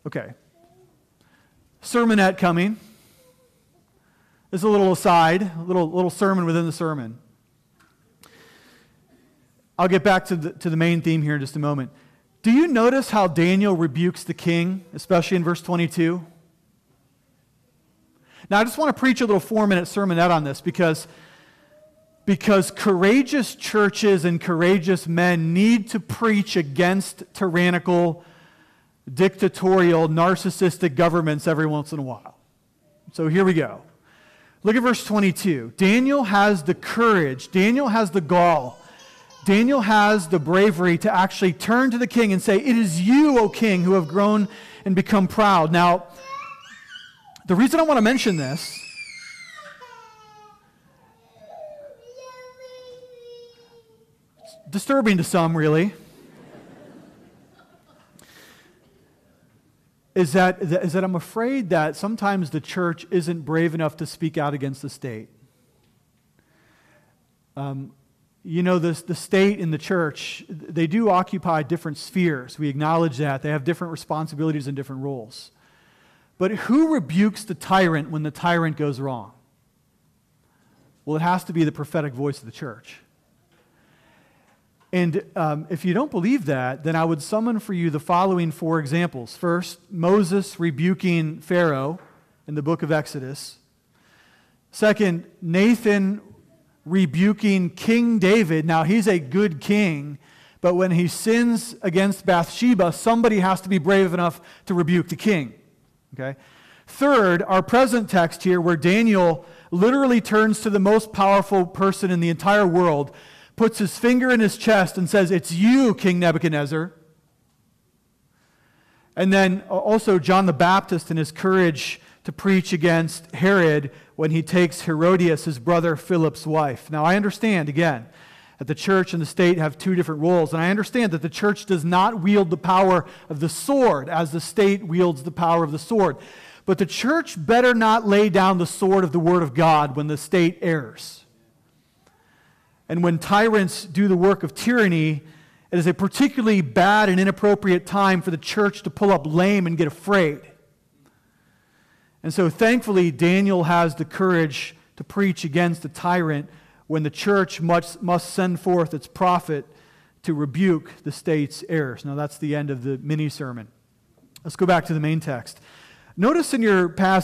Okay. Sermonette coming. This is a little aside, a little sermon within the sermon. I'll get back to the main theme here in just a moment. Do you notice how Daniel rebukes the king, especially in verse 22? Now, I just want to preach a little 4-minute sermonette on this because courageous churches and courageous men need to preach against tyrannical, dictatorial, narcissistic governments every once in a while. So here we go. Look at verse 22. Daniel has the courage, Daniel has the gall, Daniel has the bravery to actually turn to the king and say, "It is you, O king, who have grown and become proud." Now, the reason I want to mention this it's disturbing to some, really, is that I'm afraid that sometimes the church isn't brave enough to speak out against the state. The state and the church, they do occupy different spheres. We acknowledge that. They have different responsibilities and different roles. But who rebukes the tyrant when the tyrant goes wrong? Well, it has to be the prophetic voice of the church. And if you don't believe that, then I would summon for you the following 4 examples. First, Moses rebuking Pharaoh in the book of Exodus. Second, Nathan rebuking King David. Now, he's a good king, but when he sins against Bathsheba, somebody has to be brave enough to rebuke the king. Okay? Third, our present text here, where Daniel literally turns to the most powerful person in the entire world, puts his finger in his chest and says, "It's you, King Nebuchadnezzar." And then also John the Baptist and his courage to preach against Herod when he takes Herodias, his brother Philip's wife. Now, I understand, again, that the church and the state have 2 different roles, and I understand that the church does not wield the power of the sword as the state wields the power of the sword. But the church better not lay down the sword of the Word of God when the state errs. And when tyrants do the work of tyranny, it is a particularly bad and inappropriate time for the church to pull up lame and get afraid. And so thankfully, Daniel has the courage to preach against the tyrant when the church must send forth its prophet to rebuke the state's errors. Now that's the end of the mini sermon. Let's go back to the main text. Notice in your passage